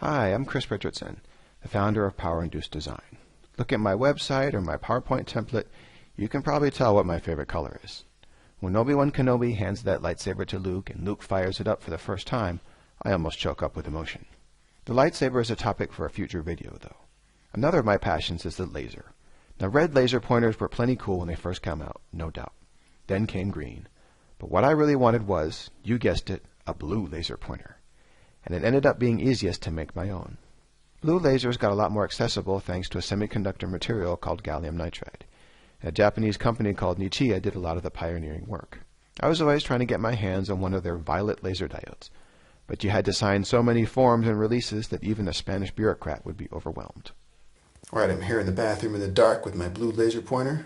Hi, I'm Chris Richardson, the founder of Power-Induced Design. Look at my website or my PowerPoint template, you can probably tell what my favorite color is. When Obi-Wan Kenobi hands that lightsaber to Luke and Luke fires it up for the first time, I almost choke up with emotion. The lightsaber is a topic for a future video, though. Another of my passions is the laser. Now, red laser pointers were plenty cool when they first came out, no doubt. Then came green. But what I really wanted was, you guessed it, a blue laser pointer. And it ended up being easiest to make my own. Blue lasers got a lot more accessible thanks to a semiconductor material called gallium nitride. A Japanese company called Nichia did a lot of the pioneering work. I was always trying to get my hands on one of their violet laser diodes, but you had to sign so many forms and releases that even a Spanish bureaucrat would be overwhelmed. Alright, I'm here in the bathroom in the dark with my blue laser pointer.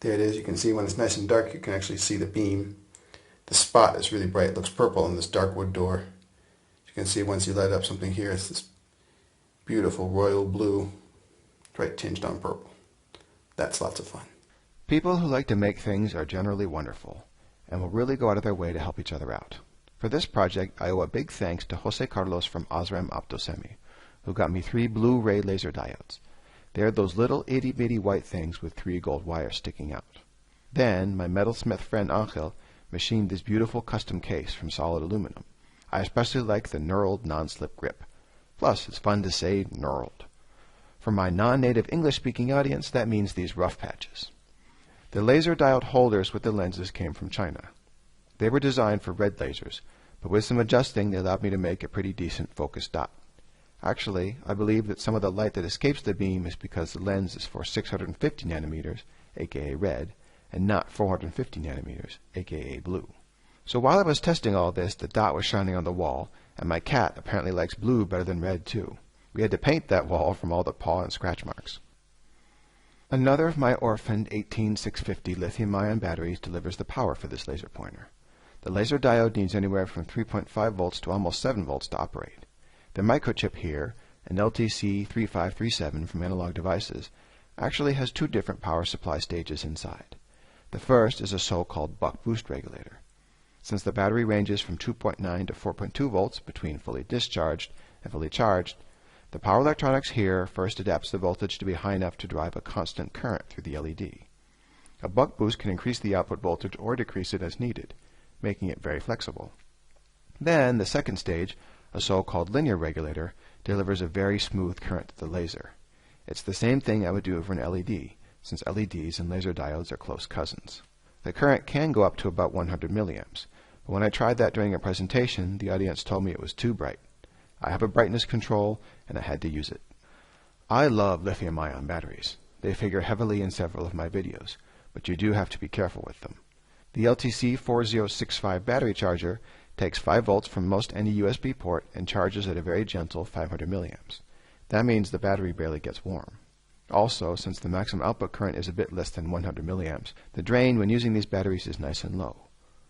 There it is. You can see when it's nice and dark, you can actually see the beam. The spot is really bright. It looks purple on this dark wood door. You can see once you light up something here, it's this beautiful royal blue, right tinged on purple. That's lots of fun. People who like to make things are generally wonderful and will really go out of their way to help each other out. For this project, I owe a big thanks to Jose Carlos from Osram opto-semi, who got me 3 Blu-ray laser diodes. They're those little itty-bitty white things with 3 gold wires sticking out. Then, my metalsmith friend Angel machined this beautiful custom case from solid aluminum. I especially like the knurled non-slip grip. Plus, it's fun to say knurled. For my non-native English-speaking audience, that means these rough patches. The laser diode holders with the lenses came from China. They were designed for red lasers, but with some adjusting, they allowed me to make a pretty decent focused dot. Actually, I believe that some of the light that escapes the beam is because the lens is for 650 nanometers, aka red, and not 450 nanometers, aka blue. So while I was testing all this, the dot was shining on the wall, and my cat apparently likes blue better than red too. We had to paint that wall from all the paw and scratch marks. Another of my orphaned 18650 lithium-ion batteries delivers the power for this laser pointer. The laser diode needs anywhere from 3.5 volts to almost 7 volts to operate. The microchip here, an LTC3537 from Analog Devices, actually has 2 different power supply stages inside. The first is a so-called buck boost regulator. Since the battery ranges from 2.9 to 4.2 volts between fully discharged and fully charged, the power electronics here first adapts the voltage to be high enough to drive a constant current through the LED. A buck boost can increase the output voltage or decrease it as needed, making it very flexible. Then, the second stage, a so-called linear regulator, delivers a very smooth current to the laser. It's the same thing I would do for an LED, since LEDs and laser diodes are close cousins. The current can go up to about 100 milliamps, but when I tried that during a presentation, the audience told me it was too bright. I have a brightness control, and I had to use it. I love lithium-ion batteries. They figure heavily in several of my videos, but you do have to be careful with them. The LTC4065 battery charger takes 5 volts from most any USB port and charges at a very gentle 500 milliamps. That means the battery barely gets warm. Also, since the maximum output current is a bit less than 100 milliamps, the drain when using these batteries is nice and low.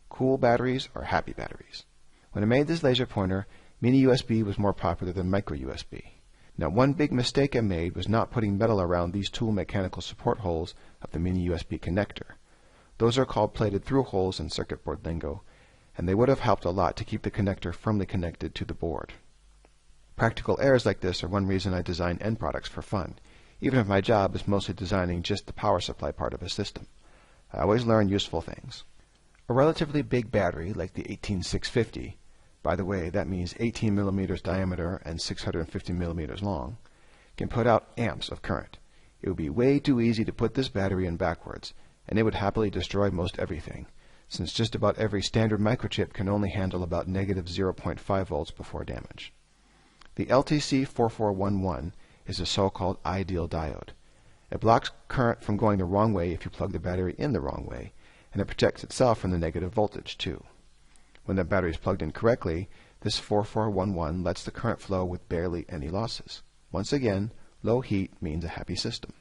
Cool batteries are happy batteries. When I made this laser pointer, mini USB was more popular than micro USB. Now, one big mistake I made was not putting metal around these 2 mechanical support holes of the mini USB connector. Those are called plated through holes in circuit board lingo, and they would have helped a lot to keep the connector firmly connected to the board. Practical errors like this are one reason I design end products for fun, even if my job is mostly designing just the power supply part of a system. I always learn useful things. A relatively big battery like the 18650, by the way, that means 18 millimeters diameter and 650 millimeters long, can put out amps of current. It would be way too easy to put this battery in backwards, and it would happily destroy most everything, since just about every standard microchip can only handle about negative 0.5 volts before damage. The LTC4411 is a so-called ideal diode. It blocks current from going the wrong way if you plug the battery in the wrong way, and it protects itself from the negative voltage too. When the battery is plugged in correctly, this 4411 lets the current flow with barely any losses. Once again, low heat means a happy system.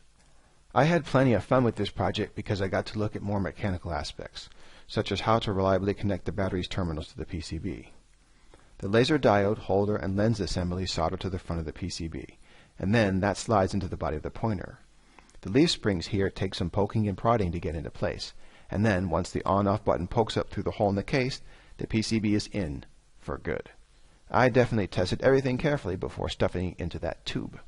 I had plenty of fun with this project because I got to look at more mechanical aspects, such as how to reliably connect the battery's terminals to the PCB. The laser diode, holder, and lens assembly solder to the front of the PCB, and then that slides into the body of the pointer. The leaf springs here take some poking and prodding to get into place, and then once the on-off button pokes up through the hole in the case, the PCB is in for good. I definitely tested everything carefully before stuffing it into that tube.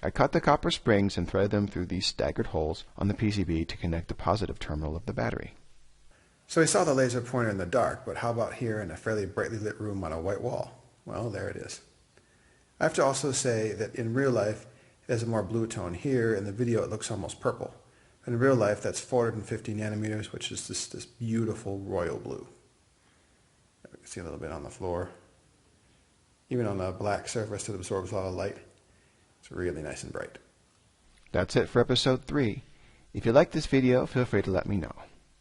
I cut the copper springs and threaded them through these staggered holes on the PCB to connect the positive terminal of the battery. So we saw the laser pointer in the dark, but how about here in a fairly brightly lit room on a white wall? Well, there it is. I have to also say that in real life it has a more blue tone. Here in the video it looks almost purple. In real life that's 450 nanometers, which is this beautiful royal blue. You can see a little bit on the floor. Even on a black surface that absorbs a lot of light, it's really nice and bright. That's it for episode 3. If you like this video, feel free to let me know.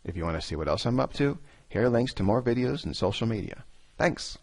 If you want to see what else I'm up to, here are links to more videos and social media. Thanks!